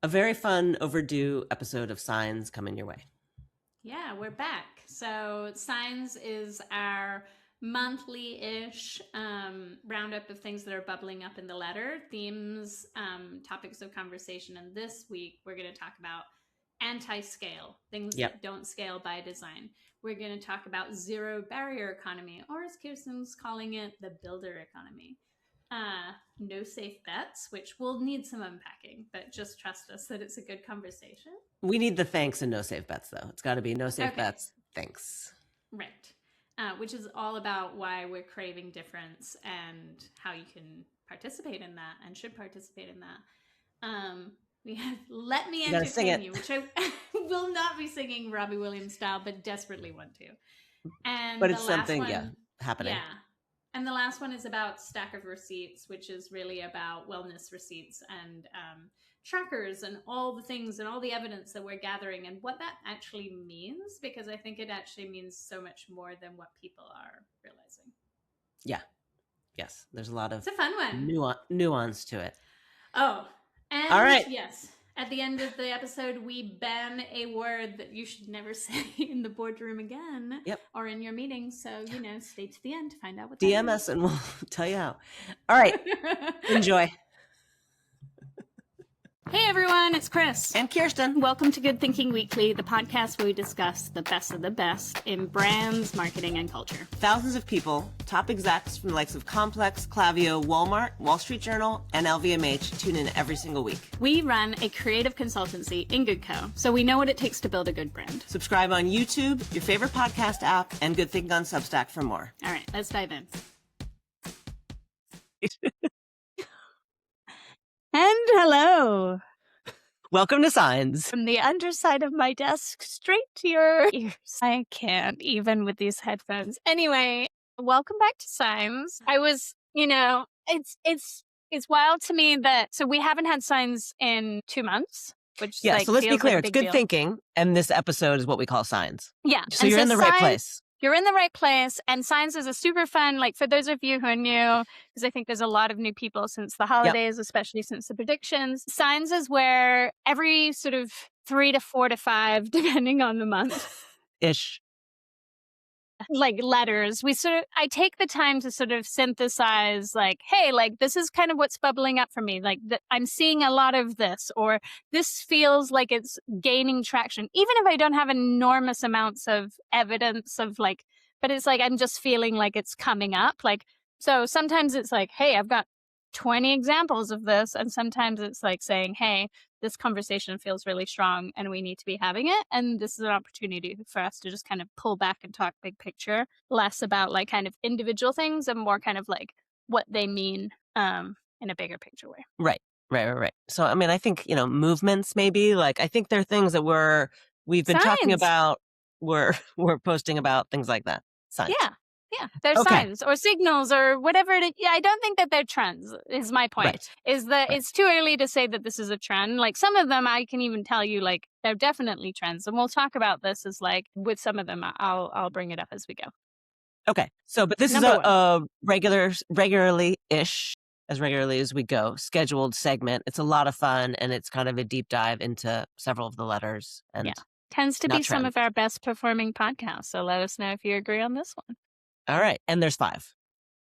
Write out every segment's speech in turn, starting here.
A very fun, overdue episode of Signs coming your way. Yeah, we're back. So Signs is our monthly-ish roundup of things that are bubbling up in the letter, themes, topics of conversation. And this week, we're going to talk about anti-scale, things that don't scale by design. We're going to talk about zero barrier economy, or as Kirsten's calling it, the builder economy. No safe bets, which will need some unpacking, but just trust us that it's a good conversation. We need the thanks and no safe bets, though. It's got to be no safe bets, thanks. Right. Which is all about why we're craving difference and how you can participate in that and should participate in that. We have Let Me Entertain You, which I will not be singing Robbie Williams style, but desperately want to. And but it's something, happening. Yeah. And the last one is about stack of receipts, which is really about wellness receipts and trackers and all the things and all the evidence that we're gathering and what that actually means, because I think it actually means so much more than what people are realizing. Yeah. Yes. There's a lot of it's a fun one. Nuance to it. Oh, and all right. Yes. At the end of the episode, we ban a word that you should never say in the boardroom again or in your meetings. So, stay to the end to find out what DM us and we'll tell you how. All right. Enjoy. Hey everyone, it's Chris. And Kirsten. Welcome to Good Thinking Weekly, the podcast where we discuss the best of the best in brands, marketing, and culture. Thousands of people, top execs from the likes of Complex, Klaviyo, Walmart, Wall Street Journal, and LVMH tune in every single week. We run a creative consultancy in Good Co, so we know what it takes to build a good brand. Subscribe on YouTube, your favorite podcast app, and Good Thinking on Substack for more. All right, let's dive in. And hello. Welcome to Signs. From the underside of my desk straight to your ears. I can't even with these headphones. Anyway, welcome back to Signs. I was, it's wild to me that, so we haven't had Signs in 2 months. Which so let's be clear. It's Good Thinking, and this episode is what we call Signs. Yeah. So you're in the right place. You're in the right place, and Signs is a super fun, for those of you who are new, because I think there's a lot of new people since the holidays, especially since the predictions. Signs is where every sort of 3 to 4 to 5, depending on the month. Ish. Letters. I take the time to sort of synthesize, hey, this is kind of what's bubbling up for me. I'm seeing a lot of this, or this feels like it's gaining traction, even if I don't have enormous amounts of evidence of but it's I'm just feeling like it's coming up. So sometimes it's hey, I've got 20 examples of this. And sometimes it's saying, hey, this conversation feels really strong and we need to be having it. And this is an opportunity for us to just kind of pull back and talk big picture, less about kind of individual things and more kind of what they mean in a bigger picture way. Right. So, I think, movements maybe, I think there are things that we've been talking about, we're posting about, things like that. Signs. Yeah, they're signs or signals or whatever it is. Yeah, I don't think that they're trends, is my point. Right. Is that it's too early to say that this is a trend. Some of them I can even tell you, they're definitely trends. And we'll talk about this as with some of them, I'll bring it up as we go. Okay. So, but this is a regularly-ish, as regularly as we go, scheduled segment. It's a lot of fun, and it's kind of a deep dive into several of the letters. And tends to be some of our best performing podcasts. So let us know if you agree on this one. All right. And there's 5.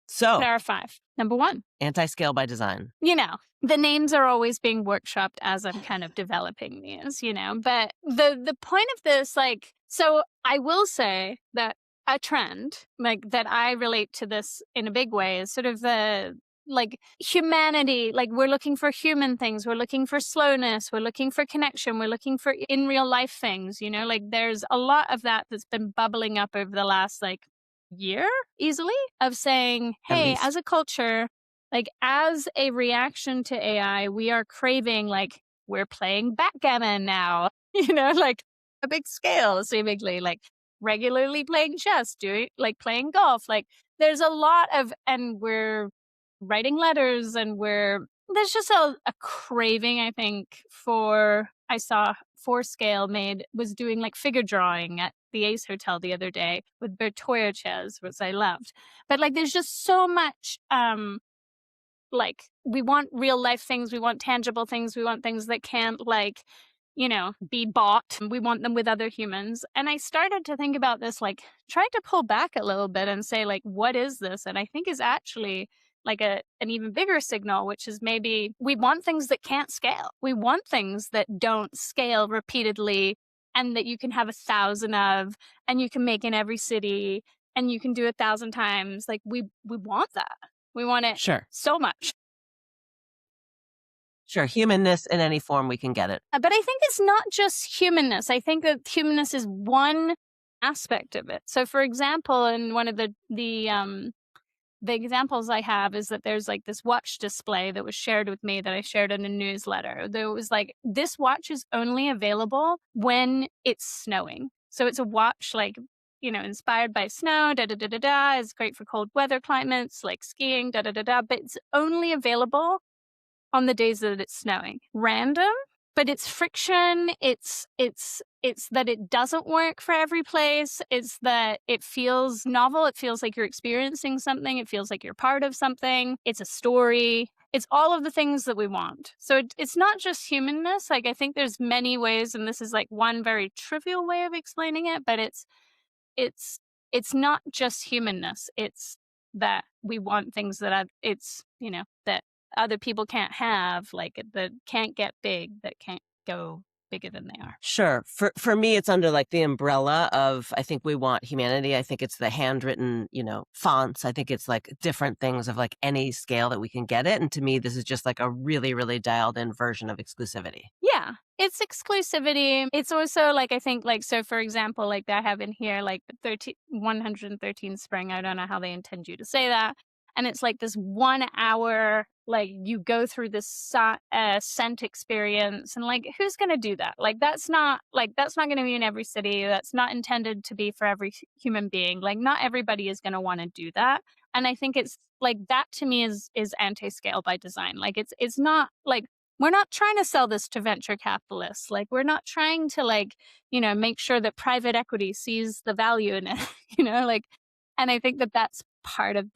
So there are 5. Number 1. Anti-scale by design. The names are always being workshopped as I'm kind of developing these, but the point of this, so I will say that a trend, that I relate to this in a big way is sort of the, humanity, we're looking for human things. We're looking for slowness. We're looking for connection. We're looking for in real life things, there's a lot of that that's been bubbling up over the last, year easily of saying, hey, as a culture, as a reaction to AI, we are craving, we're playing backgammon now, a big scale, seemingly, regularly playing chess, playing golf. There's a lot of, and we're writing letters and there's just a craving, I think, I saw Fourscale was doing figure drawing at the Ace Hotel the other day with Bertoya chairs, which I loved. But there's just so much like, we want real life things, we want tangible things, we want things that can't, like, be bought. We want them with other humans. And I started to think about this, like, trying to pull back a little bit and say, like, what is this? And I think is actually like an even bigger signal, which is maybe we want things that can't scale. We want things that don't scale repeatedly and that you can have 1,000 of, and you can make in every city, and you can do 1,000 times. Like, we want that. We want it so much. Sure, humanness in any form we can get it. But I think it's not just humanness. I think that humanness is one aspect of it. So, for example, in one of the examples I have is that there's like this watch display that was shared with me that I shared in a newsletter. There was like, this watch is only available when it's snowing. So it's a watch like, inspired by snow, da-da-da-da-da. It's great for cold weather climates like skiing, da-da-da-da. But it's only available on the days that it's snowing. Random, but it's friction. It's that it doesn't work for every place. It's that it feels novel. It feels like you're experiencing something. It feels like you're part of something. It's a story. It's all of the things that we want. So it's not just humanness. Like, I think there's many ways, and this is like one very trivial way of explaining it, but it's not just humanness. It's that we want things that that other people can't have, like, that can't get big, that can't go bigger than they are. Sure. For me, it's under like the umbrella of, I think we want humanity. I think it's the handwritten, fonts. I think it's like different things of like any scale that we can get it. And to me, this is just like a really, really dialed in version of exclusivity. Yeah. It's exclusivity. It's also like, I think like, so for example, like I have in here, like 113 spring. I don't know how they intend you to say that. And it's like this 1 hour, like you go through this scent experience, and like, who's going to do that? Like, that's not going to be in every city. That's not intended to be for every human being. Like, not everybody is going to want to do that. And I think it's like, that to me is anti-scale by design. Like, it's not like, we're not trying to sell this to venture capitalists. Like, we're not trying to like, make sure that private equity sees the value in it, like, and I think that that's part of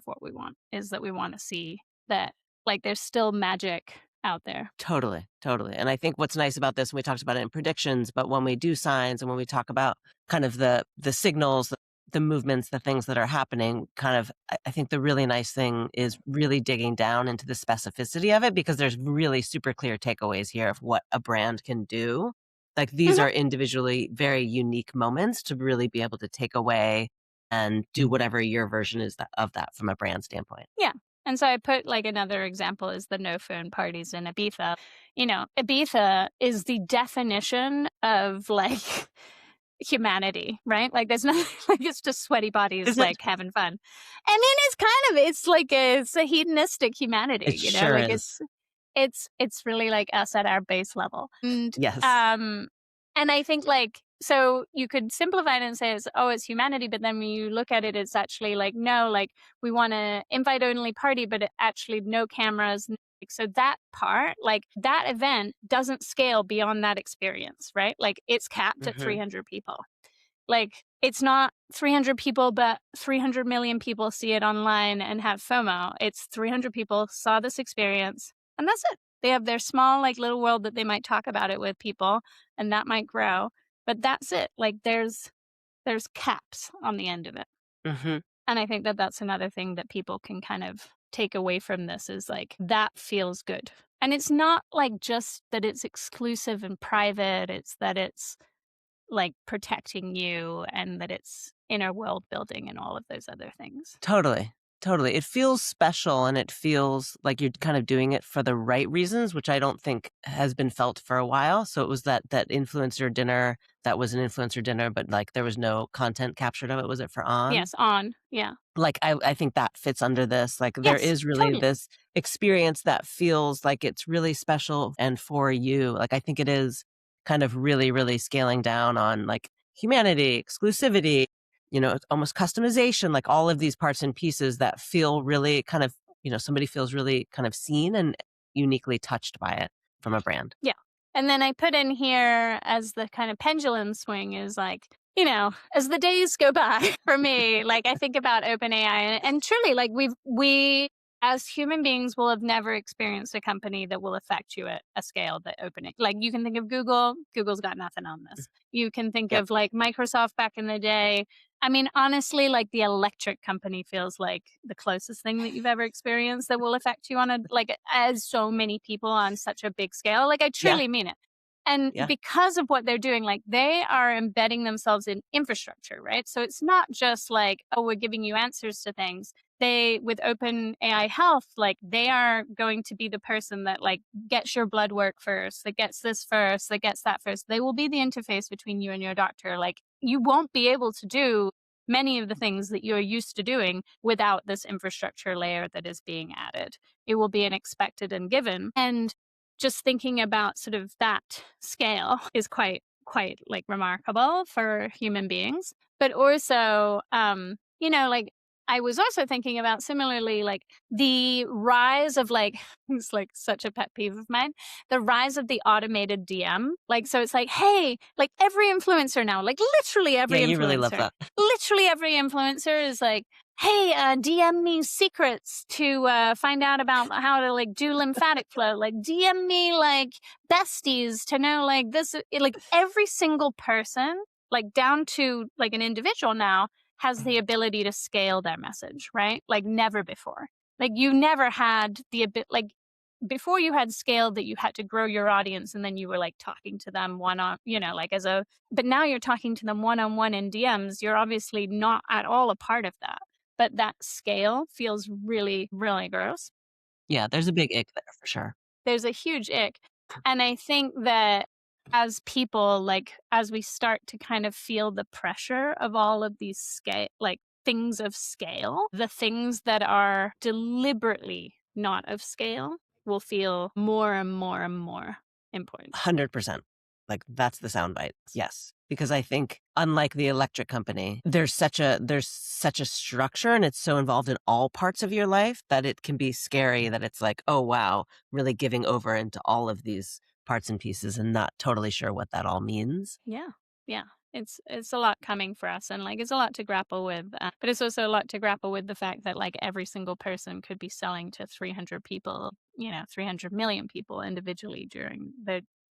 what we want, is that we want to see that like there's still magic out there. Totally. And I think what's nice about this, and we talked about it in predictions, but when we do signs and when we talk about kind of the signals, the movements, the things that are happening, kind of, I think the really nice thing is really digging down into the specificity of it, because there's really super clear takeaways here of what a brand can do. Like, these are individually very unique moments to really be able to take away and do whatever your version is of that from a brand standpoint. Yeah. And so I put like another example is the no phone parties in Ibiza. Ibiza is the definition of like humanity, right? Like, there's nothing, like, it's just sweaty bodies like having fun. I mean, it's a hedonistic humanity, It sure like is. it's really like us at our base level. And Yes. and I think like, so you could simplify it and say it's humanity, but then when you look at it, it's actually like, no, like, we want to invite only party, but actually no cameras. So that part, like, that event doesn't scale beyond that experience, right? Like, it's capped at 300 people. Like, it's not 300 people, but 300 million people see it online and have FOMO. It's 300 people saw this experience, and that's it. They have their small, like, little world that they might talk about it with people, and that might grow. But that's it. Like, there's caps on the end of it. And I think that that's another thing that people can kind of take away from this, is like, that feels good. And it's not like just that it's exclusive and private. It's that it's like protecting you, and that it's inner world building and all of those other things. Totally. It feels special, and it feels like you're kind of doing it for the right reasons, which I don't think has been felt for a while. So it was that influencer dinner, that was an influencer dinner, but like there was no content captured of it. Was it for On? Yes, On. Yeah. Like, I think that fits under this. Like, there is really this experience that feels like it's really special and for you. Like, I think it is kind of really, really scaling down on like humanity, exclusivity, almost customization, like all of these parts and pieces that feel really kind of, somebody feels really kind of seen and uniquely touched by it from a brand. Yeah. And then I put in here as the kind of pendulum swing is like, as the days go by for me, like, I think about OpenAI, and truly, like, as human beings, will have never experienced a company that will affect you at a scale that opening. Like you can think of Google. Google's got nothing on this. You can think Yep. of like Microsoft back in the day. I mean, honestly, like the electric company feels like the closest thing that you've ever experienced that will affect you on a, like, as so many people on such a big scale. Like, I Yeah. truly mean it. And Yeah. because of what they're doing, like they are embedding themselves in infrastructure, right? So it's not just like, oh, we're giving you answers to things. They, with Open AI Health, like they are going to be the person that like gets your blood work first, that gets this first, that gets that first. They will be the interface between you and your doctor. Like you won't be able to do many of the things that you're used to doing without this infrastructure layer that is being added. It will be an expected and given. And just thinking about sort of that scale is quite like remarkable for human beings. But also, like I was also thinking about similarly, like the rise of like, it's like such a pet peeve of mine, the rise of the automated DM. Like, so it's like, hey, like every influencer now, like literally every Yeah, you really love influencer, that. literally every influencer is like, hey, DM me secrets to find out about how to like do lymphatic flow. Like DM me like besties to know like this. Like every single person, like down to like an individual now, has the ability to scale their message, right? Like never before. Like you never had the ability, like before you had scale that you had to grow your audience and then you were like talking to them one on, like as a, but now you're talking to them one-on-one in DMs. You're obviously not at all a part of that. But that scale feels really, really gross. Yeah, there's a big ick there for sure. There's a huge ick. And I think that as people, like, as we start to kind of feel the pressure of all of these scale, like things of scale, the things that are deliberately not of scale will feel more and more and more important. 100%. Like that's the soundbite. Yes. Because I think unlike the electric company, there's such a structure and it's so involved in all parts of your life that it can be scary that it's like, oh wow, really giving over into all of these parts and pieces and not totally sure what that all means. Yeah. Yeah. It's a lot coming for us and like it's a lot to grapple with, but it's also a lot to grapple with the fact that like every single person could be selling to 300 people, 300 million people individually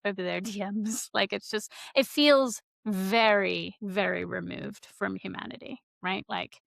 over their DMs. Like it's just, it feels very, very removed from humanity, right? Like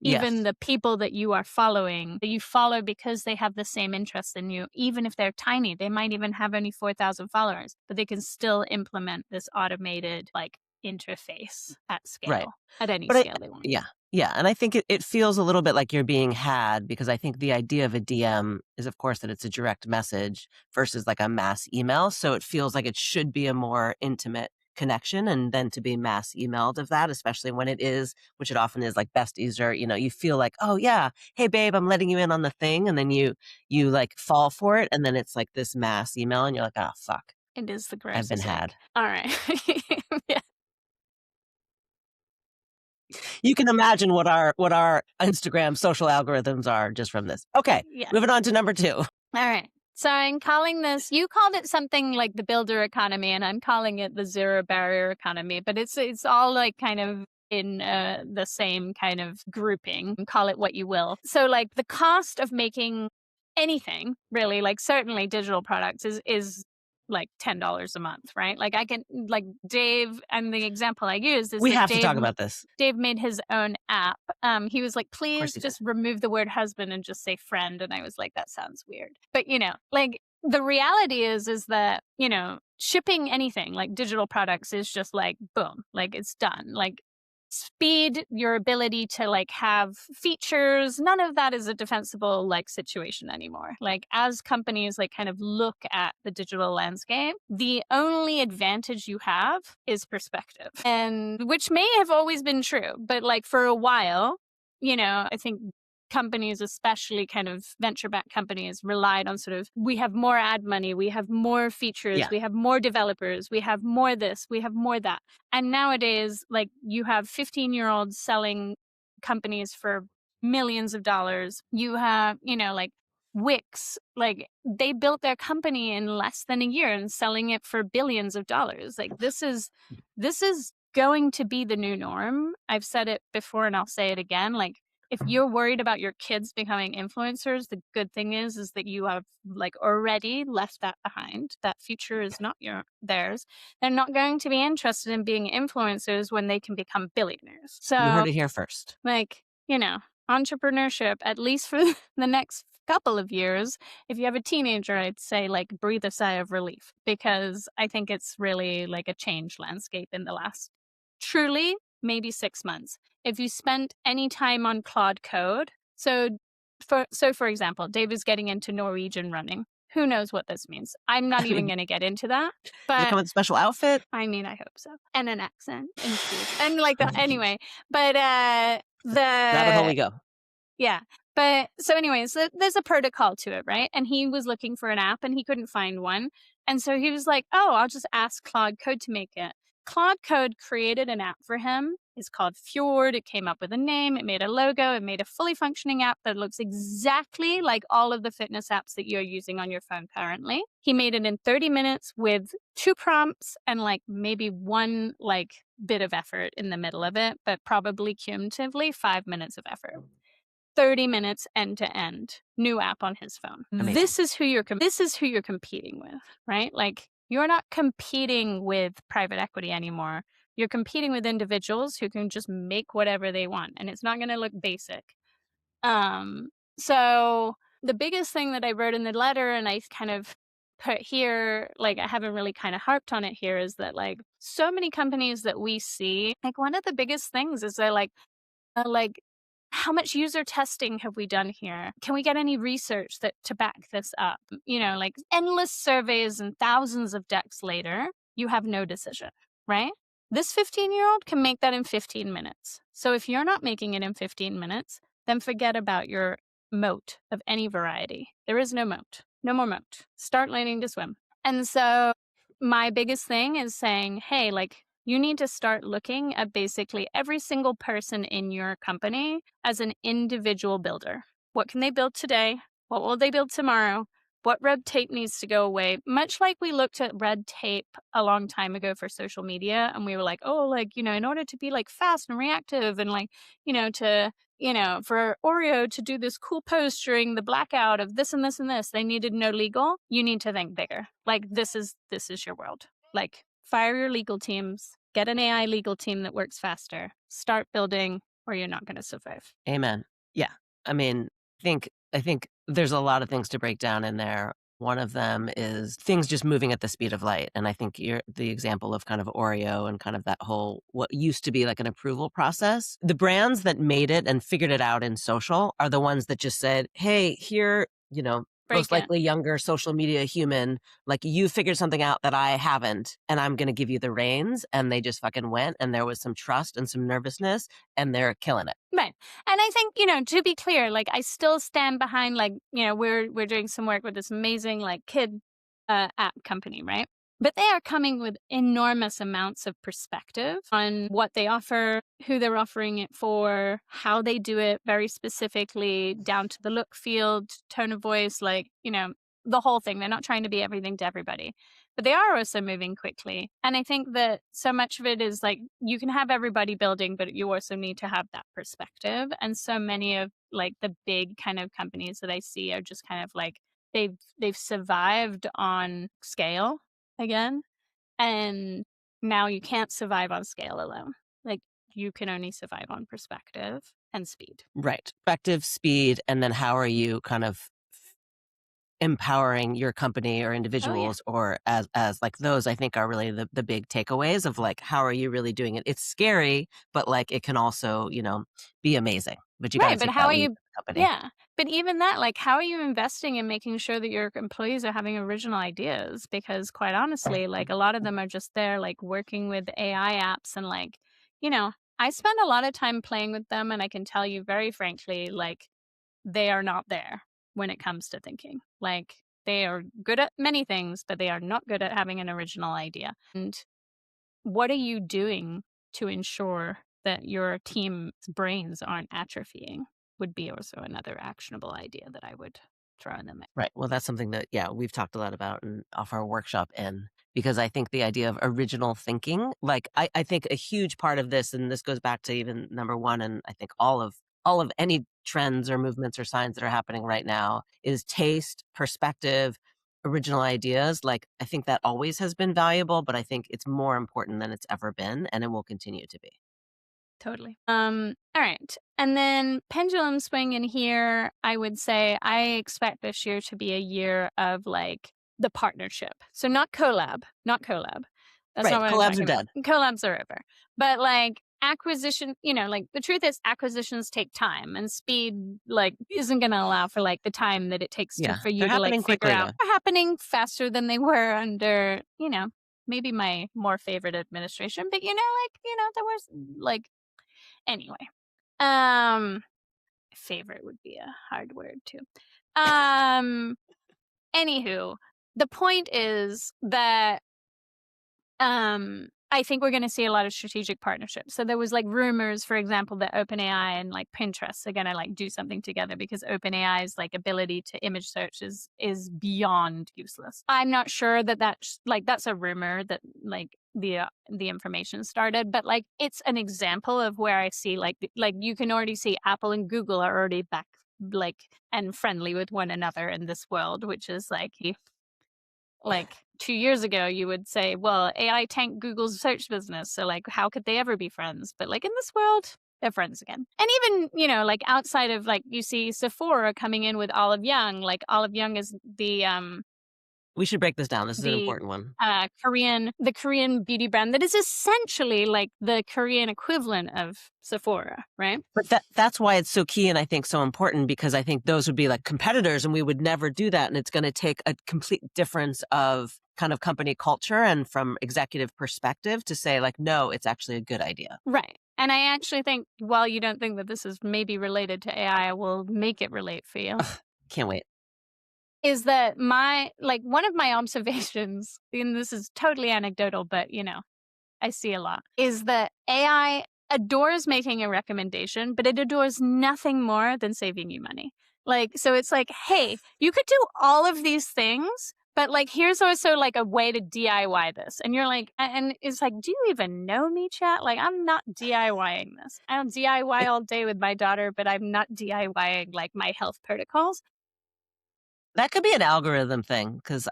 even Yes. the people that you are following, that you follow because they have the same interest in you, even if they're tiny, they might even have only 4,000 followers, but they can still implement this automated like interface at scale, Right. at any But scale they want. yeah. Yeah. And I think it feels a little bit like you're being had because I think the idea of a DM is, of course, that it's a direct message versus like a mass email. So it feels like it should be a more intimate connection and then to be mass emailed of that, especially when it is, which it often is like besties or, you feel like, oh yeah, hey babe, I'm letting you in on the thing. And then you like fall for it. And then it's like this mass email and you're like, oh, fuck. It is the I've been grossest had. thing. All right. Yeah. You can imagine what our Instagram social algorithms are just from this. Okay, Yeah. moving on to number 2. All right. So I'm calling this, you called it something like the builder economy, and I'm calling it the zero barrier economy, but it's all like kind of in the same kind of grouping. Call it what you will. So like the cost of making anything really, like certainly digital products is like $10 a month, right? Like I can, like Dave, and the example I used is We that have to talk about this. Dave made his own app. He was like, please he just remove the word husband and just say friend. And I was like, that sounds weird. But like the reality is that, shipping anything like digital products is just like, boom, like it's done. Like speed, your ability to like have features, none of that is a defensible like situation anymore. Like as companies like kind of look at the digital landscape, the only advantage you have is perspective, and which may have always been true, but like for a while, I think companies, especially kind of venture-backed companies, relied on sort of, we have more ad money, we have more features, we have more developers, we have more this, we have more that. And nowadays, like you have 15-year-olds selling companies for millions of dollars. You have, like Wix, like they built their company in less than a year and selling it for billions of dollars. Like this is going to be the new norm. I've said it before and I'll say it again. Like if you're worried about your kids becoming influencers, the good thing is that you have like already left that behind. That future is not theirs. They're not going to be interested in being influencers when they can become billionaires. You heard So, it here first. like, entrepreneurship, at least for the next couple of years, if you have a teenager, I'd say like breathe a sigh of relief, because I think it's really like a changed landscape in the last truly maybe 6 months. If you spent any time on Claude Code, for example, Dave is getting into Norwegian running. Who knows what this means? I'm not even going to get into that. Does it But come with a special outfit? I mean, I hope so. And an accent and food. And like that. Anyway, but Rabbit hole we go. yeah. But so anyways, there's a protocol to it, right? And he was looking for an app and he couldn't find one. And so he was like, oh, I'll just ask Claude Code to make it. Claude Code created an app for him. It's called Fjord. It came up with a name. It made a logo. It made a fully functioning app that looks exactly like all of the fitness apps that you're using on your phone currently. He made it in 30 minutes with 2 prompts and like maybe one like bit of effort in the middle of it, but probably cumulatively 5 minutes of effort. 30 minutes end to end, new app on his phone. Amazing. This is who you're competing with, right? Like you're not competing with private equity anymore. You're competing with individuals who can just make whatever they want, and it's not going to look basic. So the biggest thing that I wrote in the letter, and I kind of put here, like I haven't really kind of harped on it here, is that like so many companies that we see, like one of the biggest things is they're like how much user testing have we done here? Can we get any research to back this up? Like endless surveys and thousands of decks later, you have no decision, right? This 15-year-old can make that in 15 minutes. So if you're not making it in 15 minutes, then forget about your moat of any variety. There is no moat. No more moat. Start learning to swim. And so my biggest thing is saying, hey, like, you need to start looking at basically every single person in your company as an individual builder. What can they build today? What will they build tomorrow? What red tape needs to go away? Much like we looked at red tape a long time ago for social media, and we were like, oh, like, in order to be like fast and reactive and like, for Oreo to do this cool post during the blackout of this and this and this, they needed no legal. You need to think bigger. Like this is your world. Like fire your legal teams, get an AI legal team that works faster, start building, or you're not going to survive. Amen. Yeah. I mean, I think there's a lot of things to break down in there. One of them is things just moving at the speed of light. And I think the example of kind of Oreo and kind of that whole, what used to be like an approval process. The brands that made it and figured it out in social are the ones that just said, hey, here, most likely younger social media human, like you figured something out that I haven't, and I'm going to give you the reins. And they just fucking went, and there was some trust and some nervousness, and they're killing it. Right. And I think, to be clear, like I still stand behind, like, we're doing some work with this amazing like kid app company, right? But they are coming with enormous amounts of perspective on what they offer, who they're offering it for, how they do it very specifically, down to the look, feel, tone of voice, like, the whole thing. They're not trying to be everything to everybody. But they are also moving quickly. And I think that so much of it is like you can have everybody building, but you also need to have that perspective. And so many of like the big kind of companies that I see are just kind of like they've survived on scale again. And now you can't survive on scale alone. Like you can only survive on perspective and speed. Right. Perspective, speed, and then how are you kind of empowering your company or individuals or as like those I think are really the big takeaways of like how are you really doing it. It's scary, but like it can also be amazing, but you gotta but take how that are lead you in the company. yeah, but even that, like how are you investing in making sure that your employees are having original ideas? Because quite honestly, like a lot of them are just there like working with AI apps and like I spend a lot of time playing with them, and I can tell you very frankly, like they are not there when it comes to thinking. Like they are good at many things, but they are not good at having an original idea. And what are you doing to ensure that your team's brains aren't atrophying would be also another actionable idea that I would throw in the mix. Right. Well, that's something that we've talked a lot about and off our workshop, and because I think the idea of original thinking, like I think a huge part of this, and this goes back to even number one and I think all of all of any trends or movements or signs that are happening right now is taste, perspective, original ideas. Like, I think that always has been valuable, but I think it's more important than it's ever been, and it will continue to be. Totally. All right. And then pendulum swing in here, I would say I expect this year to be a year of like the partnership. So not collab. That's Right. not what I'm Collabs talking are about. dead. Collabs are over. But like acquisition, like the truth is acquisitions take time, and speed like isn't going to allow for like the time that it takes Yeah. for you They're to like happening figure quickly, out. though. They're happening faster than they were under, maybe my more favorite administration, but there was like anyway. Favorite would be a hard word too. Anywho, the point is that I think we're going to see a lot of strategic partnerships. So there was like rumors, for example, that OpenAI and like Pinterest are going to like do something together because OpenAI's like ability to image search is beyond useless. I'm not sure that that's a rumor that like the information started, but like it's an example of where I see like you can already see Apple and Google are already back like and friendly with one another in this world, which is like 2 years ago, you would say, well, AI tanked Google's search business. So like, how could they ever be friends? But like in this world, they're friends again. And even, like outside of like, you see Sephora coming in with Olive Young, like Olive Young is the We should break this down. This is an important one. Korean beauty brand that is essentially like the Korean equivalent of Sephora, right? But that's why it's so key and I think so important, because I think those would be like competitors and we would never do that. And it's going to take a complete difference of kind of company culture and from executive perspective to say like, no, it's actually a good idea. Right. And I actually think, while you don't think that this is maybe related to AI, I will make it relate for you. Can't wait. Is that one of my observations, and this is totally anecdotal, but I see a lot, is that AI adores making a recommendation, but it adores nothing more than saving you money. Like, so it's like, hey, you could do all of these things, but like, here's also like a way to DIY this. And you're like, and it's like, do you even know me, chat? Like, I'm not DIYing this. I don't DIY all day with my daughter, but I'm not DIYing like my health protocols. That could be an algorithm thing, because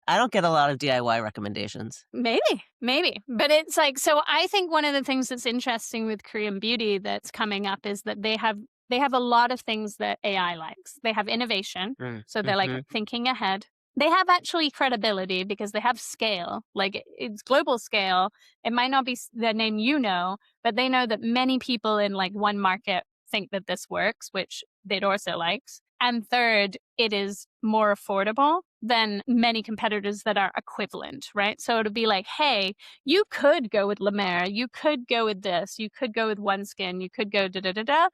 I don't get a lot of DIY recommendations. Maybe. But it's like, so I think one of the things that's interesting with Korean beauty that's coming up is that they have a lot of things that AI likes. They have innovation. So they're like thinking ahead. They have actually credibility because they have scale. Like it's global scale. It might not be the name but they know that many people in like one market think that this works, which they'd also likes. And third, it is more affordable than many competitors that are equivalent, right? So it'll be like, hey, you could go with La Mer, you could go with this, you could go with OneSkin, you could go da-da-da-da,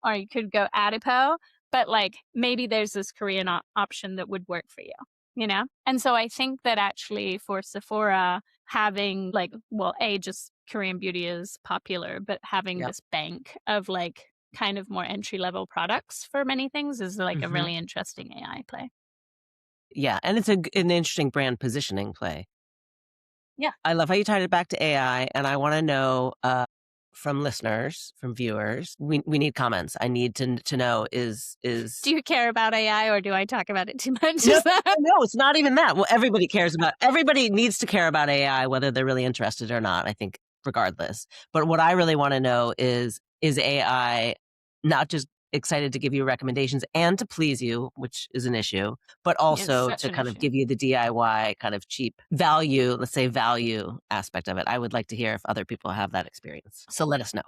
or you could go Adipo, but like maybe there's this Korean option that would work for you, And so I think that actually for Sephora, having like, well, just Korean beauty is popular, but having this bank of like kind of more entry-level products for many things is like a really interesting AI play. Yeah, and it's an interesting brand positioning play. Yeah. I love how you tied it back to AI, and I want to know from listeners, from viewers, we need comments. I need to know is Do you care about AI or do I talk about it too much? No, it's not even that. Well, everybody needs to care about AI, whether they're really interested or not, I think, regardless. But what I really want to know is AI not just excited to give you recommendations and to please you, which is an issue, but also to kind of give you the DIY kind of cheap value, let's say value aspect of it. I would like to hear if other people have that experience. So let us know.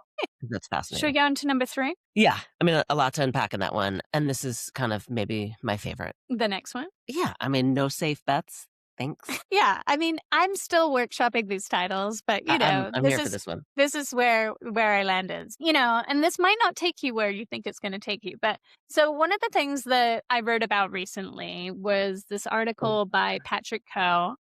That's fascinating. Should we go on to number 3? Yeah. I mean, a lot to unpack in that one. And this is kind of maybe my favorite. The next one? Yeah. I mean, no safe bets. Thanks. Yeah, I mean, I'm still workshopping these titles, but I'm here for this one. This is where I landed, and this might not take you where you think it's going to take you. But so one of the things that I wrote about recently was this article by Patrick Coe,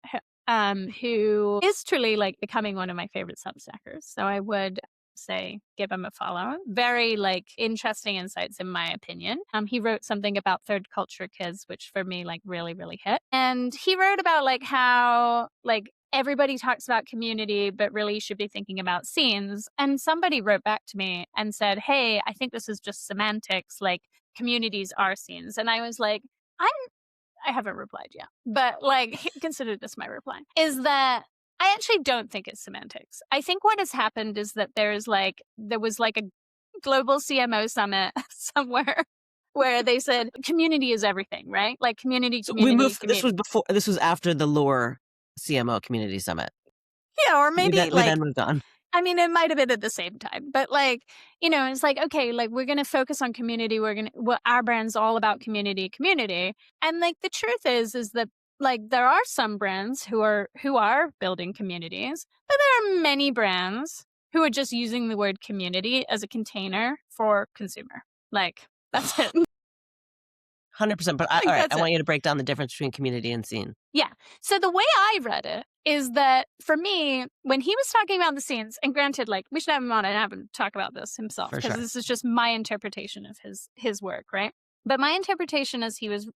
who is truly like becoming one of my favorite Substackers. So I would say give him a follow. Very like interesting insights in my opinion. He wrote something about third culture kids, which for me like really hit. And he wrote about like how like everybody talks about community, but really you should be thinking about scenes. And somebody wrote back to me and said, hey, I think this is just semantics. Like communities are scenes. And I was like, I haven't replied yet, but like consider this my reply, is that I actually don't think it's semantics. I think what has happened is that there was like a global CMO summit somewhere where they said community is everything, right? Like community, So we community, moved. community. This was after the Lore CMO Community Summit. Yeah, or We maybe then like, moved on. I mean, it might have been at the same time, but like, you know, it's like, okay, like we're going to focus on community. Our brand's all about community. And like the truth is that like there are some brands who are building communities, but there are many brands who are just using the word community as a container for consumer. Like that's it. 100%. But all right, I want you to break down the difference between community and scene. Yeah. So the way I read it is that for me, when he was talking about the scenes, and granted, like we should have him on and have him talk about this himself, because this is just my interpretation of his work, right? But my interpretation as he was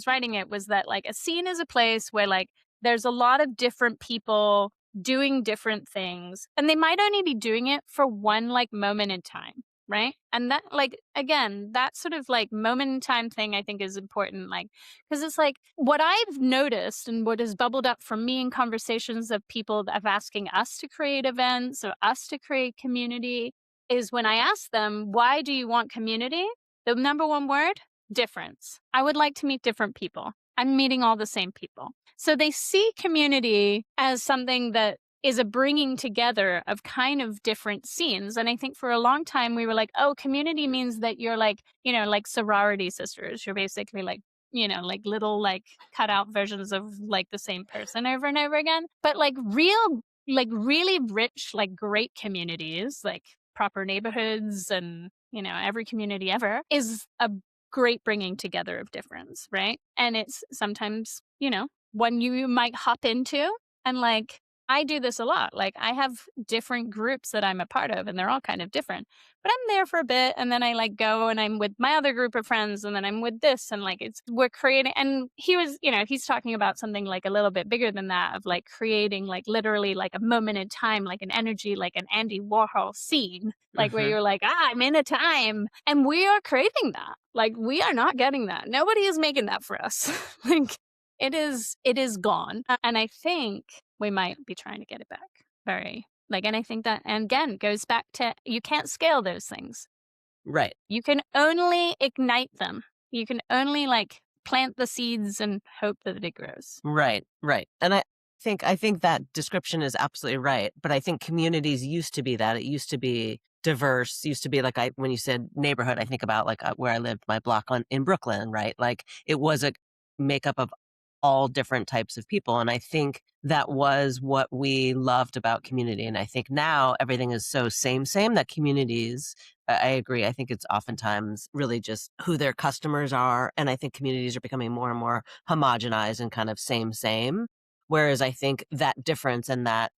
writing it was that like a scene is a place where like there's a lot of different people doing different things, and they might only be doing it for one like moment in time. Right. And that, like, again, that sort of like moment in time thing, I think is important. Like, because it's like what I've noticed and what has bubbled up for me in conversations of people of asking us to create events or us to create community is when I ask them, why do you want community? The number one word, difference. I would like to meet different people. I'm meeting all the same people. So they see community as something that is a bringing together of kind of different scenes. And I think for a long time we were like, oh, community means that you're like, you know, like sorority sisters. You're basically like, you know, like little like cutout versions of like the same person over and over again. But like really rich, like great communities, like proper neighborhoods and, you know, every community ever is a great bringing together of difference, right? And it's sometimes, you know, one you might hop into and like, I do this a lot. Like I have different groups that I'm a part of and they're all kind of different, but I'm there for a bit and then I like go and I'm with my other group of friends and then I'm with this and like we're creating. And he was, you know, he's talking about something like a little bit bigger than that of like creating like literally like a moment in time, like an energy, like an Andy Warhol scene, like where you're like, I'm in a time, and we are creating that. Like we are not getting that. Nobody is making that for us. Like it is gone. And I think we might be trying to get it back. Very like, and I think that, and again, goes back to you can't scale those things. Right. You can only ignite them. You can only like plant the seeds and hope that it grows. Right. And I think that description is absolutely right. But I think communities used to be that. It used to be diverse, used to be like when you said neighborhood, I think about like where I lived, my block in Brooklyn, right? Like it was a makeup of all different types of people. And I think that was what we loved about community. And I think now everything is so same that communities, I agree. I think it's oftentimes really just who their customers are. And I think communities are becoming more and more homogenized and kind of same. Whereas I think that difference and that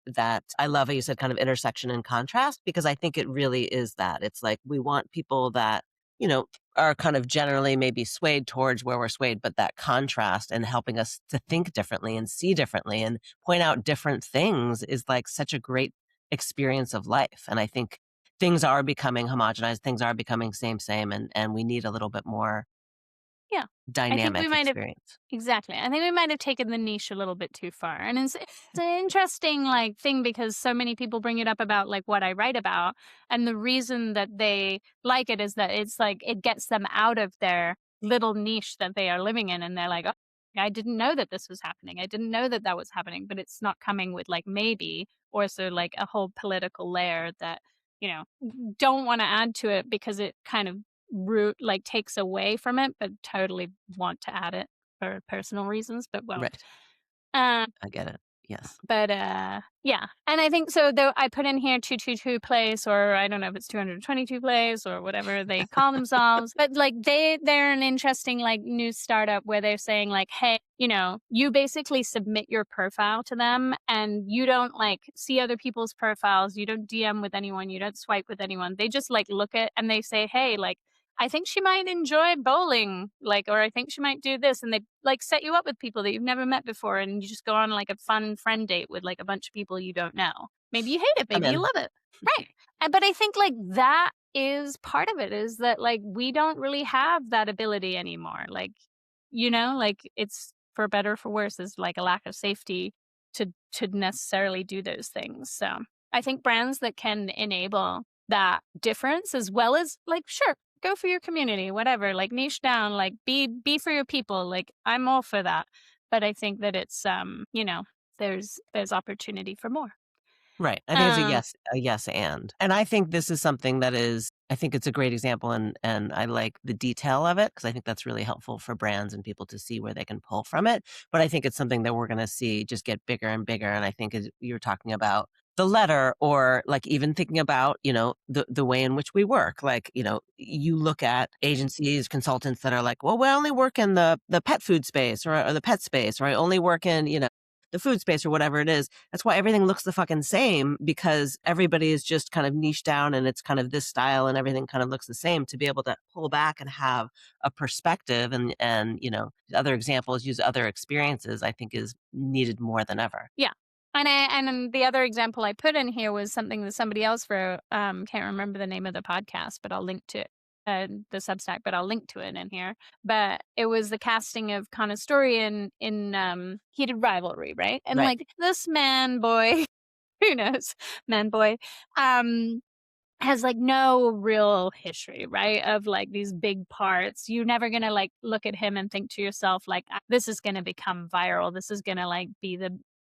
I love how you said kind of intersection and contrast, because I think it really is that. It's like we want people that, you know, are kind of generally maybe swayed towards where we're swayed, but that contrast and helping us to think differently and see differently and point out different things is like such a great experience of life. And I think things are becoming homogenized, things are becoming same, and we need a little bit more dynamic experience. Exactly. I think we might have taken the niche a little bit too far. And it's an interesting like thing because so many people bring it up about like what I write about. And the reason that they like it is that it's like it gets them out of their little niche that they are living in. And they're like, oh, I didn't know that this was happening. I didn't know that was happening, but it's not coming with like maybe or so like a whole political layer that, you know, don't want to add to it because it kind of like takes away from it, but totally want to add it for personal reasons, but won't. Right. I get it. Yes. But yeah. And I think so though I put in here 222 place, or I don't know if it's 222 place or whatever they call themselves. But like they're an interesting like new startup where they're saying like, hey, you know, you basically submit your profile to them and you don't like see other people's profiles, you don't DM with anyone, you don't swipe with anyone. They just like look at and they say, hey, like I think she might enjoy bowling, like, or I think she might do this. And they like set you up with people that you've never met before. And you just go on like a fun friend date with like a bunch of people you don't know. Maybe you hate it. I'm Maybe you in. love it. Right. But I think like that is part of it, is that like we don't really have that ability anymore. Like, like it's for better or for worse, is like a lack of safety to necessarily do those things. So I think brands that can enable that difference, as well as like, sure, go for your community, whatever, like niche down, like be for your people. Like I'm all for that. But I think that it's there's opportunity for more. Right. I think it's a yes and. And I think this is something that I think it's a great example, and I like the detail of it, because I think that's really helpful for brands and people to see where they can pull from it. But I think it's something that we're going to see just get bigger and bigger. And I think as you're talking about the letter, or like even thinking about, the way in which we work, like, you look at agencies, consultants that are like, well, we only work in the pet food space, or the pet space, or I only work in, the food space, or whatever it is. That's why everything looks the fucking same, because everybody is just kind of niche down, and it's kind of this style, and everything kind of looks the same. To be able to pull back and have a perspective, and other examples, use other experiences, I think is needed more than ever. Yeah. And the other example I put in here was something that somebody else wrote. Can't remember the name of the podcast, but I'll link to it. The Substack, but I'll link to it in here. But it was the casting of Connor Story in Heated Rivalry, right? And Right. like this man boy, who knows, man boy, has like no real history, right? Of like these big parts. You're never gonna like look at him and think to yourself like, this is gonna become viral. This is gonna like be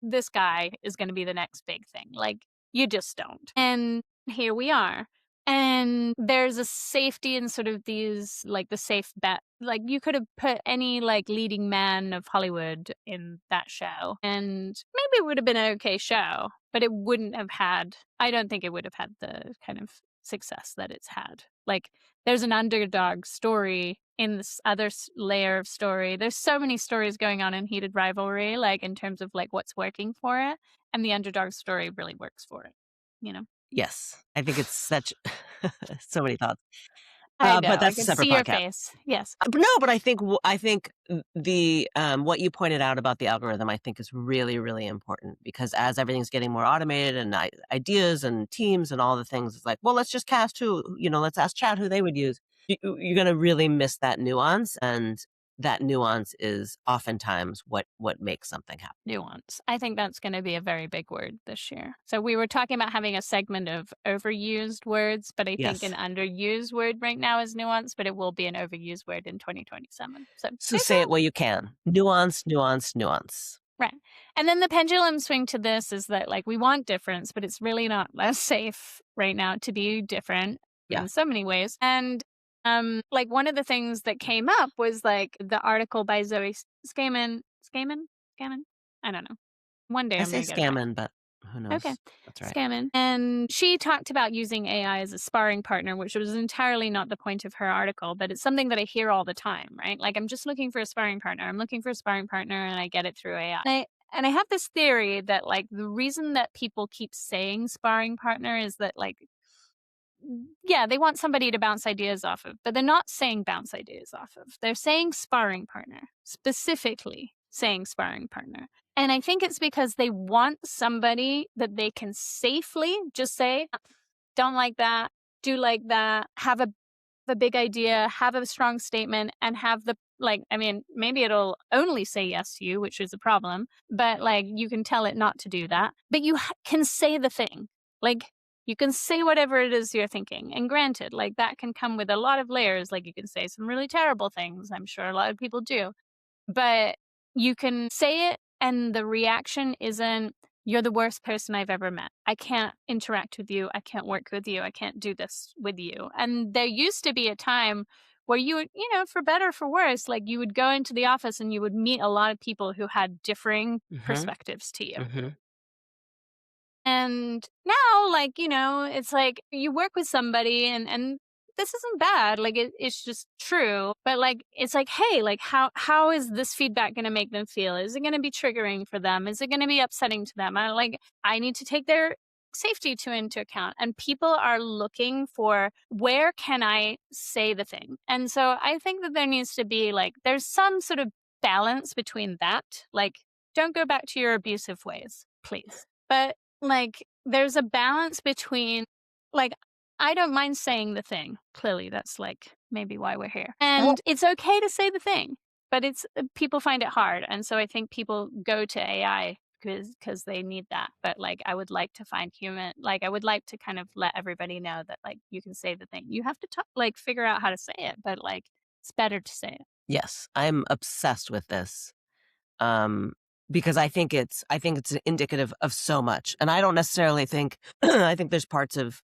this guy is gonna be the next big thing. Like you just don't. And here we are. And there's a safety in sort of these, like the safe bet. Like you could have put any like leading man of Hollywood in that show, and maybe it would have been an okay show, but it wouldn't have had, I don't think it would have had the kind of success that it's had. Like there's an underdog story in this other layer of story. There's so many stories going on in Heated Rivalry, like in terms of like what's working for it. And the underdog story really works for it, Yes. I think it's such so many thoughts. I know. But I that's a can separate see your podcast. face. Yes. No, but I think the what you pointed out about the algorithm, I think is really, really important, because as everything's getting more automated, and ideas and teams and all the things, it's like, well, let's just cast let's ask chat who they would use. You're going to really miss that nuance, and that nuance is oftentimes what makes something happen. Nuance. I think that's going to be a very big word this year. So we were talking about having a segment of overused words, but I think an underused word right now is nuance, but it will be an overused word in 2027. So say it where you can. Nuance, nuance, nuance. Right. And then the pendulum swing to this is that like we want difference, but it's really not less safe right now to be different in so many ways. And like one of the things that came up was like the article by Zoe Scammon. I don't know. One day I I'm say going to get it right. Scammon, but who knows? Okay. That's right. Scammon. And she talked about using AI as a sparring partner, which was entirely not the point of her article, but it's something that I hear all the time, right? Like I'm just looking for a sparring partner. I'm looking for a sparring partner, and I get it through AI. And I have this theory that like the reason that people keep saying sparring partner is that like, yeah, they want somebody to bounce ideas off of, but they're not saying bounce ideas off of. They're saying sparring partner, specifically saying sparring partner. And I think it's because they want somebody that they can safely just say, don't like that, do like that, have a big idea, have a strong statement, and have the, like, I mean, maybe it'll only say yes to you, which is a problem, but like you can tell it not to do that. But you can say the thing. Like, you can say whatever it is you're thinking. And granted, like that can come with a lot of layers. Like you can say some really terrible things. I'm sure a lot of people do. But you can say it, and the reaction isn't, you're the worst person I've ever met. I can't interact with you. I can't work with you. I can't do this with you. And there used to be a time where you would, for better or for worse, like you would go into the office and you would meet a lot of people who had differing perspectives to you. And now, like, it's like you work with somebody and this isn't bad. Like, it's just true. But like, it's like, hey, like, how is this feedback going to make them feel? Is it going to be triggering for them? Is it going to be upsetting to them? I need to take their safety into account. And people are looking for, where can I say the thing? And so I think that there needs to be like, there's some sort of balance between that. Like, don't go back to your abusive ways, please. But like, there's a balance between, like, I don't mind saying the thing. Clearly, that's like maybe why we're here. And it's okay to say the thing, but it's people find it hard. And so I think people go to AI because they need that. But like, I would like to find human, like, I would like to kind of let everybody know that like, you can say the thing. You have to talk, like, figure out how to say it, but like, it's better to say it. Yes, I'm obsessed with this. Because I think it's indicative of so much. And I don't necessarily think, I think there's parts of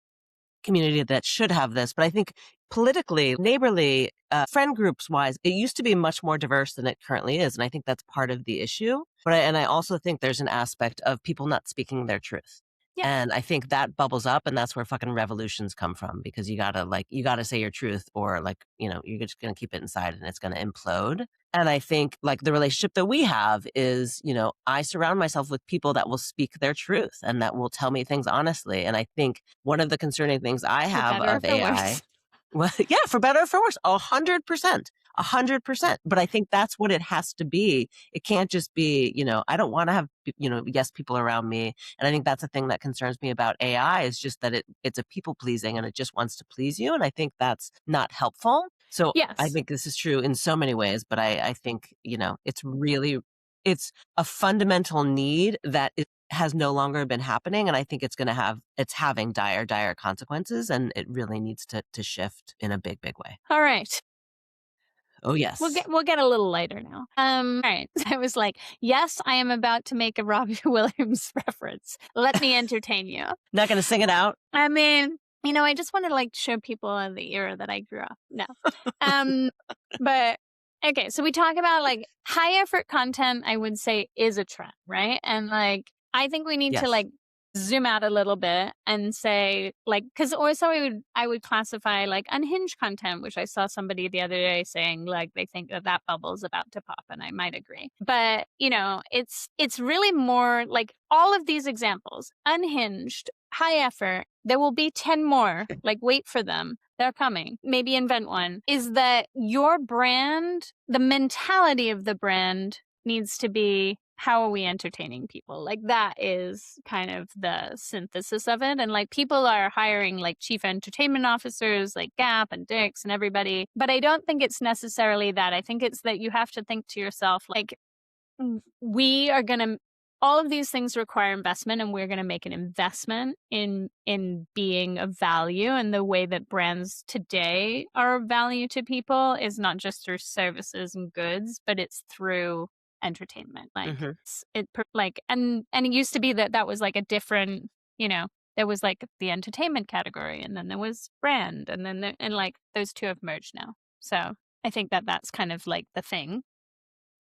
community that should have this, but I think politically, neighborly, friend groups wise, it used to be much more diverse than it currently is. And I think that's part of the issue. But I also think there's an aspect of people not speaking their truth. Yeah. And I think that bubbles up, and that's where fucking revolutions come from, because you gotta say your truth, or like, you're just gonna keep it inside and it's gonna implode. And I think like the relationship that we have is, I surround myself with people that will speak their truth and that will tell me things honestly. And I think one of the concerning things I have better or of for AI, worse. well, yeah, for better or for worse, 100%. 100%. But I think that's what it has to be. It can't just be, I don't want to have, yes, people around me. And I think that's the thing that concerns me about AI, is just that it's a people pleasing and it just wants to please you. And I think that's not helpful. So Yes. I think this is true in so many ways, but I think, it's a fundamental need that it has no longer been happening. And I think it's having dire consequences, and it really needs to shift in a big way. All right. Oh, yes. We'll get a little lighter now. All right. I was like, yes, I am about to make a Robbie Williams reference. Let me entertain you. Not going to sing it out? I mean, I just want to like show people the era that I grew up. No. But okay, so we talk about like high effort content, I would say, is a trend, right? And like, I think we need to like zoom out a little bit and say like, because also I would classify like unhinged content, which I saw somebody the other day saying like they think that bubble's about to pop, and I might agree. But it's really more like all of these examples: unhinged, high effort. There will be 10 more. Like, wait for them. They're coming. Maybe invent one. Is that your brand? The mentality of the brand needs to be, how are we entertaining people? Like, that is kind of the synthesis of it. And like, people are hiring like chief entertainment officers, like Gap and Dick's and everybody. But I don't think it's necessarily that. I think it's that you have to think to yourself, like, we are going to, all of these things require investment, and we're going to make an investment in being of value. And the way that brands today are of value to people is not just through services and goods, but it's through entertainment. Like and it used to be that was like a different, there was like the entertainment category, and then there was brand, and then and like those two have merged now. So I think that's kind of like the thing.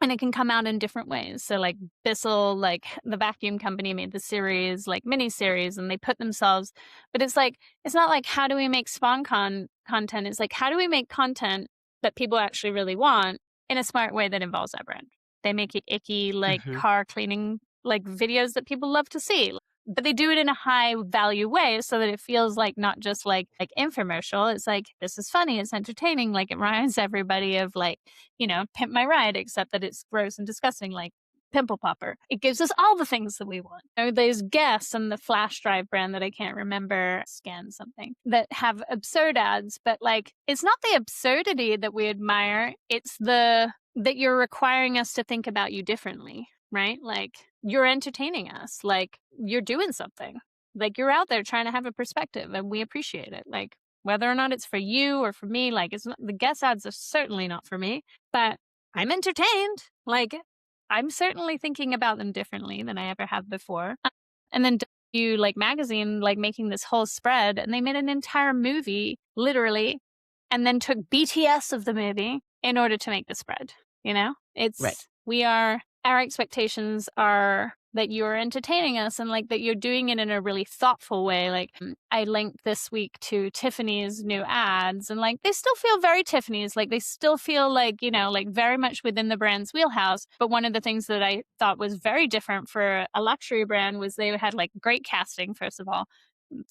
And it can come out in different ways. So like Bissell, like the vacuum company, made the series, like mini series, and they put themselves, but it's like, it's not like, how do we make spawn content? It's like, how do we make content that people actually really want in a smart way that involves our brand? They make it icky, like car cleaning, like videos that people love to see. But they do it in a high value way so that it feels like not just like infomercial. It's like, this is funny, it's entertaining. Like, it reminds everybody of like, Pimp My Ride, except that it's gross and disgusting, like Pimple Popper. It gives us all the things that we want. There's Guess and the flash drive brand that I can't remember, Scan something, that have absurd ads. But like, it's not the absurdity that we admire. It's that you're requiring us to think about you differently. Right? Like, you're entertaining us. Like, you're doing something. Like, you're out there trying to have a perspective, and we appreciate it. Like, whether or not it's for you or for me, like, it's not, the Guess ads are certainly not for me, but I'm entertained. Like, I'm certainly thinking about them differently than I ever have before. And then you like magazine, like making this whole spread, and they made an entire movie, literally, and then took BTS of the movie in order to make the spread. It's, right. Our expectations are that you're entertaining us and like that you're doing it in a really thoughtful way. Like I linked this week to Tiffany's new ads, and like they still feel very Tiffany's, like they still feel like, you know, like very much within the brand's wheelhouse. But one of the things that I thought was very different for a luxury brand was they had like great casting, first of all.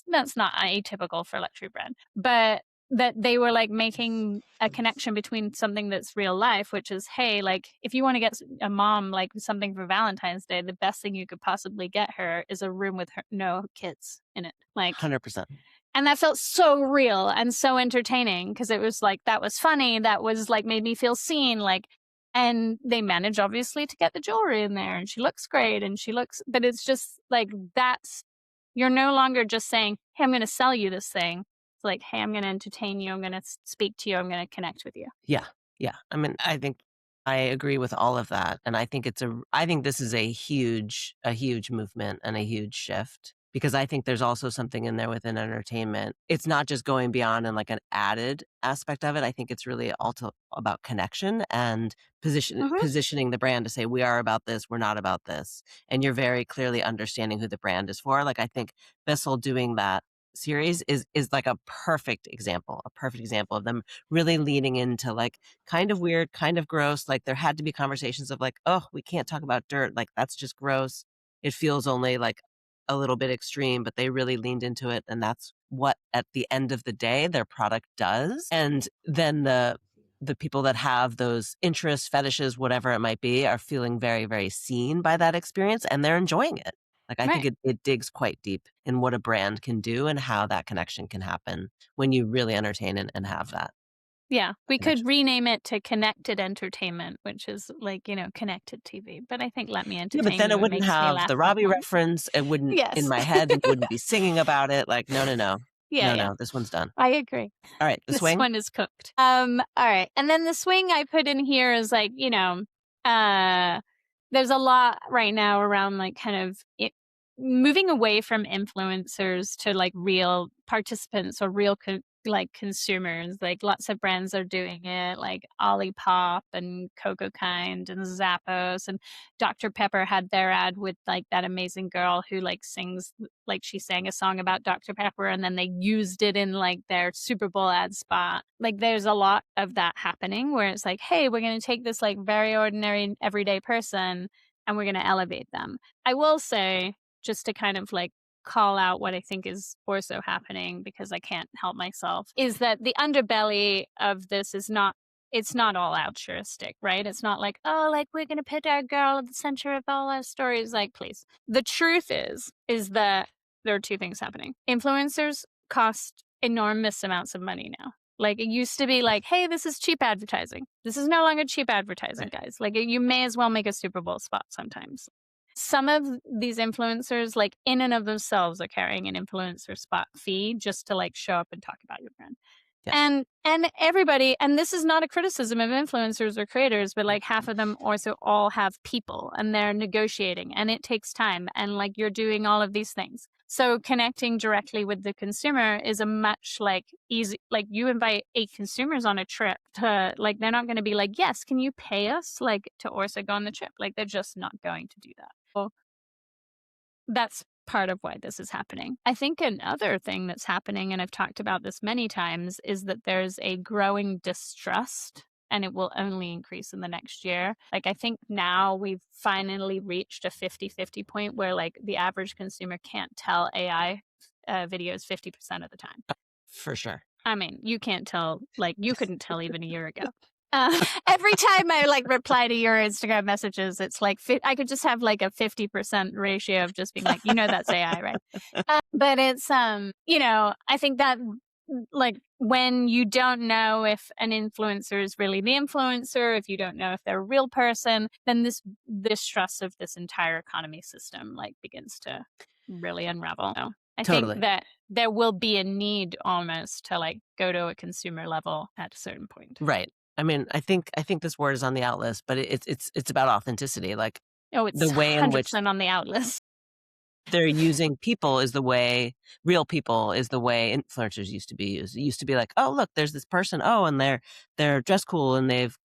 That's not atypical for a luxury brand, but that they were like making a connection between something that's real life, which is, hey, like if you want to get a mom like something for Valentine's Day, the best thing you could possibly get her is a room with her, no kids in it. Like 100%. And that felt so real and so entertaining because it was like, that was funny. That was like, made me feel seen. Like, and they managed obviously to get the jewelry in there and she looks great and but it's just like, you're no longer just saying, hey, I'm going to sell you this thing. It's like, hey, I'm going to entertain you. I'm going to speak to you. I'm going to connect with you. Yeah. Yeah. I mean, I think I agree with all of that. And I think I think this is a huge movement and a huge shift, because I think there's also something in there within entertainment. It's not just going beyond and like an added aspect of it. I think it's really also about connection and positioning the brand to say, we are about this, we're not about this. And you're very clearly understanding who the brand is for. Like, I think Bissell doing that series is like a perfect example of them really leaning into like kind of weird, kind of gross. Like there had to be conversations of like, oh, we can't talk about dirt. Like that's just gross. It feels only like a little bit extreme, but they really leaned into it. And that's what at the end of the day, their product does. And then the people that have those interests, fetishes, whatever it might be, are feeling very, very seen by that experience and they're enjoying it. Like, I think it digs quite deep in what a brand can do and how that connection can happen when you really entertain and have that. Yeah, we could rename it to Connected Entertainment, which is like, you know, connected TV. But I think Let Me Entertain Yeah, but then You, it wouldn't makes me have laugh the a lot Robbie more. reference. It wouldn't Yes. in my head, and you wouldn't be singing about it. Like, no. Yeah, No, this one's done. I agree. All right, the This swing. one is cooked. All right. And then the swing I put in here is like, you know, there's a lot right now around like kind of moving away from influencers to like real participants or real like consumers. Like lots of brands are doing it, like Olipop and Coco Kind and Zappos, and Dr. Pepper had their ad with like that amazing girl who like sings, like she sang a song about Dr. Pepper and then they used it in like their Super Bowl ad spot. Like there's a lot of that happening where it's like, hey, we're going to take this like very ordinary everyday person and we're going to elevate them. I will say, just to kind of like call out what I think is also happening, because I can't help myself, is that the underbelly of this is not, it's not all altruistic, right? It's not like, oh, like we're going to put our girl at the center of all our stories. Like, please. The truth is that there are two things happening. Influencers cost enormous amounts of money now. Like it used to be like, hey, this is cheap advertising. This is no longer cheap advertising, guys. Like you may as well make a Super Bowl spot sometimes. Some of these influencers, like in and of themselves, are carrying an influencer spot fee just to like show up and talk about your brand. Yes. And everybody, and this is not a criticism of influencers or creators, but like half of them also all have people and they're negotiating and it takes time and like you're doing all of these things. So connecting directly with the consumer is a much like easy, like you invite 8 consumers on a trip to like, they're not going to be like, yes, can you pay us like to also go on the trip? Like they're just not going to do that. So that's part of why this is happening. I think another thing that's happening, and I've talked about this many times, is that there's a growing distrust and it will only increase in the next year. Like I think now we've finally reached a 50-50 point where like the average consumer can't tell AI videos 50% of the time. For sure. I mean, you can't tell, like you couldn't tell even a year ago. Every time I like reply to your Instagram messages, it's like I could just have like a 50% ratio of just being like, you know, that's AI, right? But it's you know, I think that like when you don't know if an influencer is really the influencer, if you don't know if they're a real person, then this trust of this entire economy system like begins to really unravel. So I think that there will be a need almost to like go to a consumer level at a certain point. Right. I mean, I think this word is on the out list, but it's about authenticity. Like it's the way in which on the out list. They're using people is the way, real people is the way influencers used to be used. It used to be like, oh, look, there's this person. Oh, and they're dressed cool and they've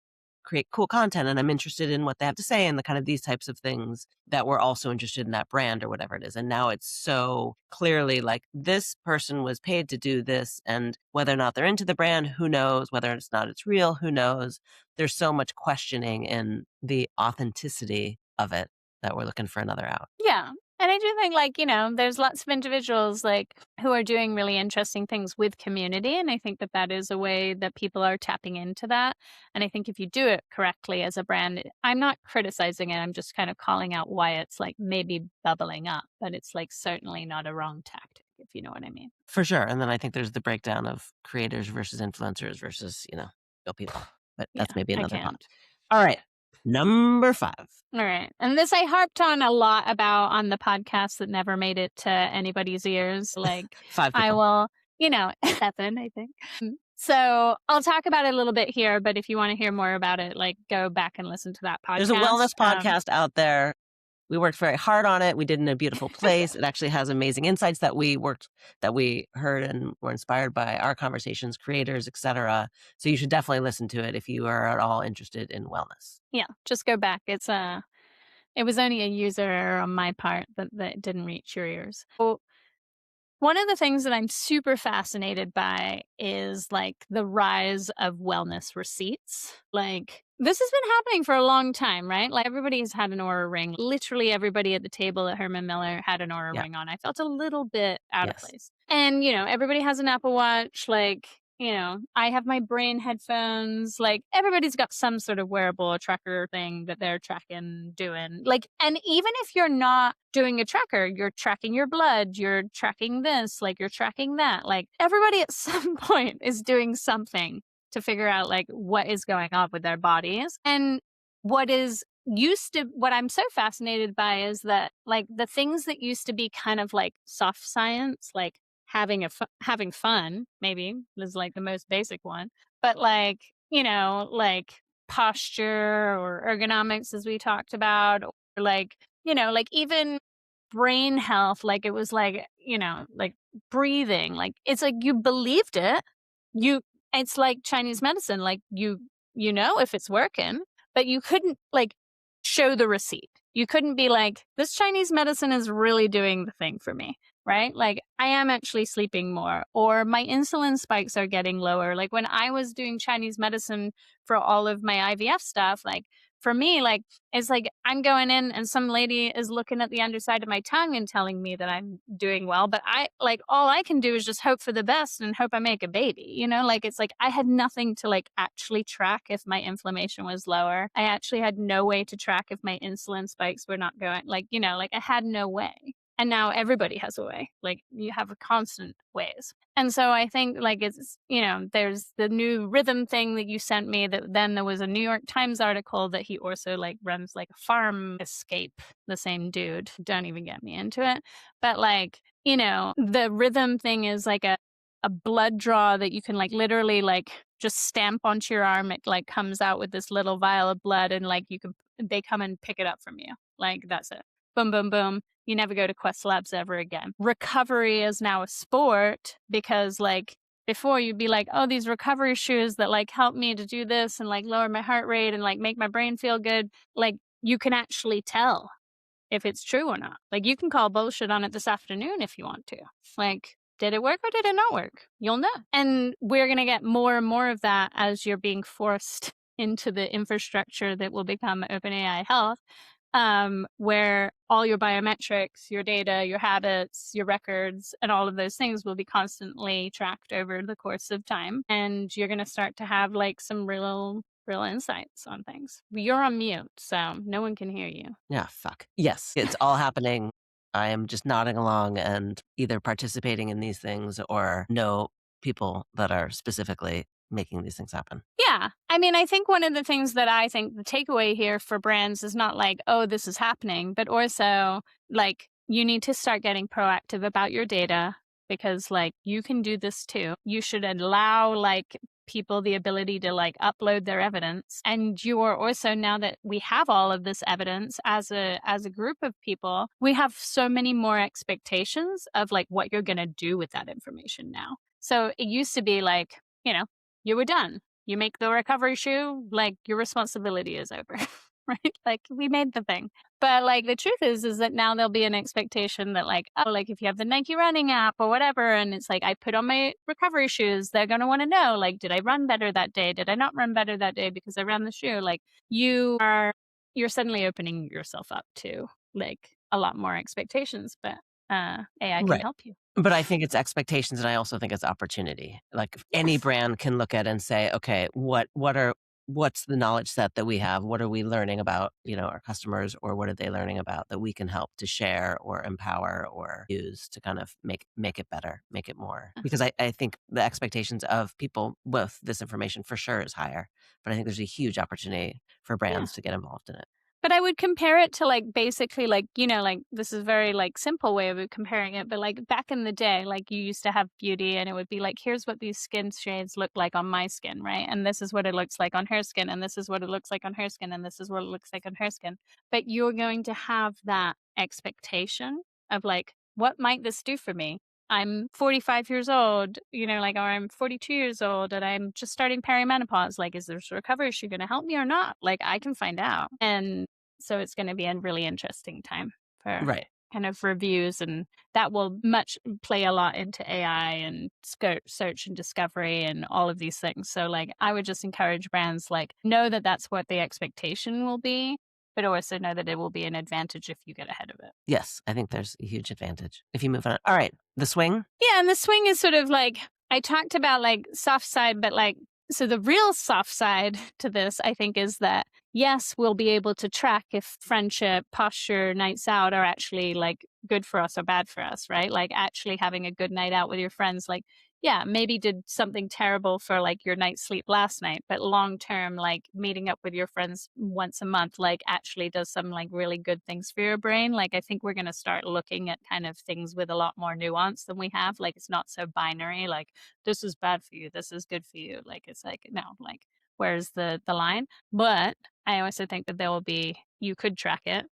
create cool content and I'm interested in what they have to say and the kind of these types of things that we're also interested in that brand or whatever it is. And now it's so clearly like this person was paid to do this, and whether or not they're into the brand, who knows? Whether it's not it's real, who knows? There's so much questioning in the authenticity of it that we're looking for another out. Yeah. And I do think, like, there's lots of individuals like who are doing really interesting things with community. And I think that that is a way that people are tapping into that. And I think if you do it correctly as a brand, I'm not criticizing it. I'm just kind of calling out why it's like maybe bubbling up, but it's like certainly not a wrong tactic, if you know what I mean. For sure. And then I think there's the breakdown of creators versus influencers versus, real people. But that's Yeah, maybe I another pod. can't. All right. Number 5. All right. And this I harped on a lot about on the podcast that never made it to anybody's ears. Like 5 I people. will, 7, I think. So I'll talk about it a little bit here, but if you want to hear more about it, like go back and listen to that podcast. There's a wellness podcast out there. We worked very hard on it. We did it in a beautiful place. It actually has amazing insights that we heard and were inspired by our conversations, creators, etc. So you should definitely listen to it if you are at all interested in wellness. Yeah, just go back. It was only a user error on my part that didn't reach your ears. So one of the things that I'm super fascinated by is like the rise of wellness receipts. Like this has been happening for a long time, right? Like everybody's had an Aura ring. Literally everybody at the table at Herman Miller had an Aura ring on. I felt a little bit out of place. And, everybody has an Apple Watch. Like, I have my brain headphones. Like everybody's got some sort of wearable tracker thing that they're tracking, doing. Like, and even if you're not doing a tracker, you're tracking your blood, you're tracking this, like you're tracking that. Like everybody at some point is doing something to figure out like what is going on with their bodies. And what I'm so fascinated by is that like the things that used to be kind of like soft science, like having fun, maybe is like the most basic one, but like, like posture or ergonomics, as we talked about, or like, like even brain health, like it was like, like breathing, like it's like you believed it. It's like Chinese medicine, like if it's working, but you couldn't like show the receipt. You couldn't be like, this Chinese medicine is really doing the thing for me, right? Like I am actually sleeping more, or my insulin spikes are getting lower. Like when I was doing Chinese medicine for all of my IVF stuff, like for me, like it's like I'm going in and some lady is looking at the underside of my tongue and telling me that I'm doing well, but I like all I can do is just hope for the best and hope I make a baby, like it's like I had nothing to like actually track if my inflammation was lower. I actually had no way to track if my insulin spikes were not going, like like I had no way. And now everybody has a way. Like you have a constant ways. And so I think like it's, there's the new rhythm thing that you sent me, that then there was a New York Times article that he also like runs like a farm escape, the same dude. Don't even get me into it. But like, the rhythm thing is like a blood draw that you can like literally like just stamp onto your arm. It like comes out with this little vial of blood and like they come and pick it up from you. Like that's it. Boom, boom, boom. You never go to Quest Labs ever again. Recovery is now a sport because like before you'd be like, oh, these recovery shoes that like help me to do this and like lower my heart rate and like make my brain feel good. Like you can actually tell if it's true or not. Like you can call bullshit on it this afternoon if you want to. Like, did it work or did it not work? You'll know. And we're going to get more and more of that as you're being forced into the infrastructure that will become OpenAI Health. Where all your biometrics, your data, your habits, your records, and all of those things will be constantly tracked over the course of time. And you're going to start to have like some real insights on things. You're on mute, so no one can hear you. Yeah, fuck. Yes, it's all happening. I am just nodding along and either participating in these things or know people that are specifically making these things happen. Yeah. I mean, I think one of the things that I think the takeaway here for brands is not like, oh, this is happening, but also like you need to start getting proactive about your data because like you can do this too. You should allow like people the ability to like upload their evidence. And you are also, now that we have all of this evidence as a group of people, we have so many more expectations of like what you're going to do with that information now. So it used to be like, you were done. you make the recovery shoe, like your responsibility is over, right? Like we made the thing. But like the truth is that now there'll be an expectation that like, oh, like if you have the Nike running app or whatever, and it's like I put on my recovery shoes, they're going to want to know, like, did I run better that day? Did I not run better that day because I ran the shoe? Like you're suddenly opening yourself up to like a lot more expectations, but AI can Right. help you. But I think it's expectations, and I also think it's opportunity. Like any Yes. brand can look at and say, okay, what's the knowledge set that we have? What are we learning about, our customers, or what are they learning about that we can help to share or empower or use to kind of make it better, make it more? Because I think the expectations of people with this information for sure is higher, but I think there's a huge opportunity for brands to get involved in it. But I would compare it to like basically like, like this is a very like simple way of comparing it. But like back in the day, like you used to have beauty and it would be like, here's what these skin shades look like on my skin, right? And this is what it looks like on her skin. And this is what it looks like on her skin. And this is what it looks like on her skin. But you're going to have that expectation of like, what might this do for me? I'm 45 years old, like, or I'm 42 years old and I'm just starting perimenopause. Like, is this recovery issue going to help me or not? Like, I can find out. And so it's going to be a really interesting time for Right. kind of reviews, and that will play a lot into AI and search and discovery and all of these things. So like, I would just encourage brands like know that that's what the expectation will be, but also know that it will be an advantage if you get ahead of it. Yes, I think there's a huge advantage if you move on. All right, the swing. Yeah, and the swing is sort of like I talked about like soft side, but like so the real soft side to this, I think, is that yes, we'll be able to track if friendship, posture, nights out are actually like good for us or bad for us, right? Like actually having a good night out with your friends, like, yeah, maybe did something terrible for like your night's sleep last night, but long term, like meeting up with your friends once a month, like actually does some like really good things for your brain. Like I think we're going to start looking at kind of things with a lot more nuance than we have. Like it's not so binary, like this is bad for you, this is good for you. Like it's like, no, like where's the line? But I also think that there will be, you could track it,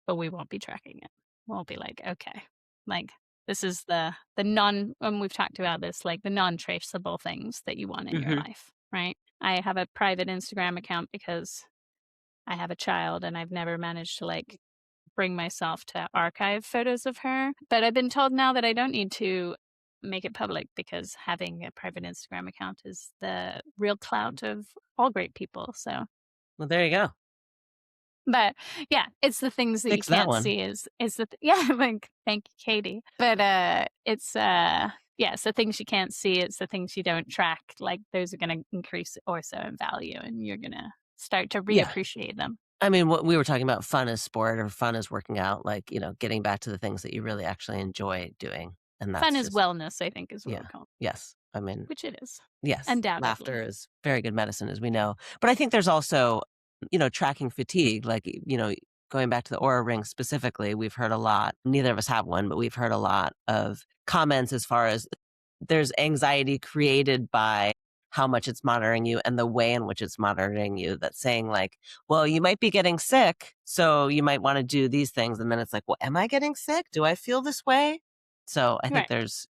but we won't be tracking it. We'll be like, okay, like this is the non, when we've talked about this, like the non-traceable things that you want in your life, right? I have a private Instagram account because I have a child and I've never managed to like bring myself to archive photos of her. But I've been told now that I don't need to make it public because having a private Instagram account is the real clout of all great people. So, Well, there you go. but yeah, it's the things that Fix you that can't one. see is the yeah, like thank you, Katie. But it's it's the things you can't see, it's the things you don't track. Like those are gonna increase also in value and you're gonna start to Yeah. reappreciate them. I mean, what we were talking about, fun as sport or fun as working out, like, getting back to the things that you really actually enjoy doing. And that's Fun is just, wellness, I think is what yeah. we call it. Yes. I mean, Which it is. yes, Undoubtedly. laughter is very good medicine, as we know. But I think there's also, tracking fatigue, like, going back to the Aura Ring specifically, we've heard a lot. Neither of us have one, but we've heard a lot of comments as far as there's anxiety created by how much it's monitoring you and the way in which it's monitoring you, that's saying like, well, you might be getting sick, so you might want to do these things. And then it's like, well, am I getting sick? Do I feel this way? So I think Right. there's,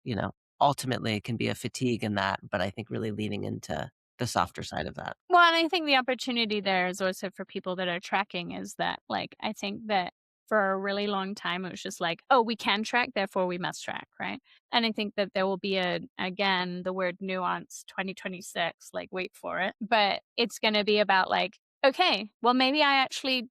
ultimately it can be a fatigue in that, but I think really leaning into the softer side of that. Well, and I think the opportunity there is also for people that are tracking is that, like, I think that for a really long time, it was just like, oh, we can track, therefore we must track, right? And I think that there will be again, the word nuance 2026, like, wait for it. But it's going to be about, like, okay, well, maybe I actually,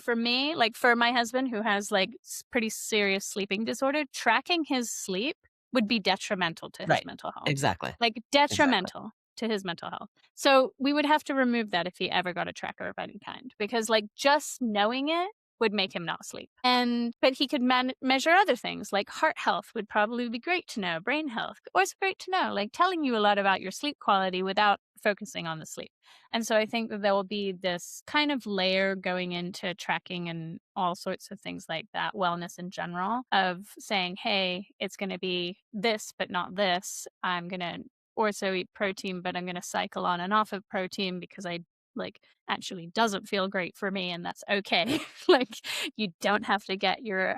for me, like, for my husband who has, like, pretty serious sleeping disorder, tracking his sleep would be detrimental to his Right. mental health. Exactly. Like, detrimental to his mental health. So we would have to remove that if he ever got a tracker of any kind, because like just knowing it would make him not sleep. But he could measure other things like heart health would probably be great to know, brain health, also great to know, like telling you a lot about your sleep quality without focusing on the sleep. And so I think that there will be this kind of layer going into tracking and all sorts of things like that, wellness in general, of saying, hey, it's going to be this, but not this. I'm going to also eat protein, but I'm going to cycle on and off of protein because I like actually doesn't feel great for me, and that's okay. Like you don't have to get your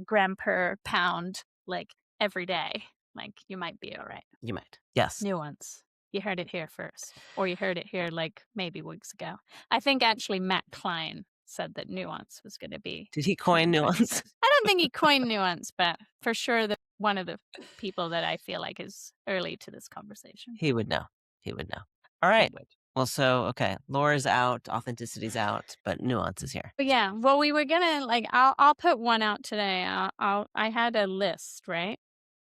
gram per pound like every day. Like you might be all right. You might. Yes. Nuance. You heard it here first, or you heard it here like maybe weeks ago. I think actually Matt Klein said that nuance was going to be. Did he coin nuance? I don't think he coined nuance, but for sure that one of the people that I feel like is early to this conversation. He would know. He would know. All right. Well, so, okay. Lore's out, authenticity's out, but nuance is here. But yeah, well, we were gonna I'll put one out today. I had a list, right?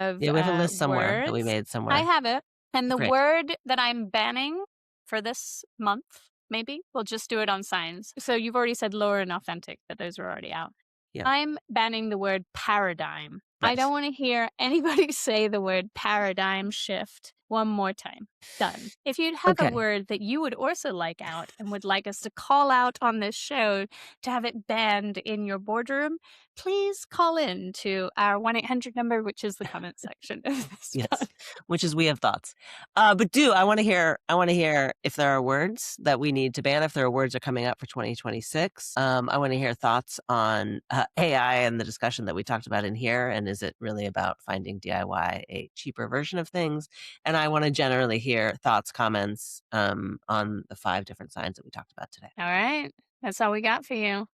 Of Yeah, we have a list somewhere words. that we made somewhere. I have it. And the Great. word that I'm banning for this month, maybe we'll just do it on signs. So you've already said lower and authentic, but those are already out. Yeah. I'm banning the word paradigm. Right. I don't want to hear anybody say the word paradigm shift one more time. Done. If you'd have a word that you would also like out and would like us to call out on this show to have it banned in your boardroom, please call in to our 1-800 number, which is the comment section of this. Yes, which is we have thoughts. But I want to hear if there are words that we need to ban, if there are words that are coming up for 2026. I want to hear thoughts on AI and the discussion that we talked about in here. And is it really about finding DIY a cheaper version of things? And I want to generally hear thoughts, comments on the 5 different signs that we talked about today. All right. That's all we got for you.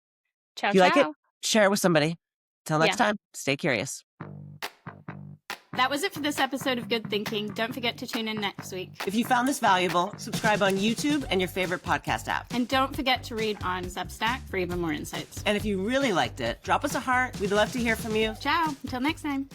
Ciao, if you ciao. like it, share it with somebody. Till next time, stay curious. That was it for this episode of Good Thinking. Don't forget to tune in next week. If you found this valuable, subscribe on YouTube and your favorite podcast app. And don't forget to read on Substack for even more insights. And if you really liked it, drop us a heart. We'd love to hear from you. Ciao. Until next time.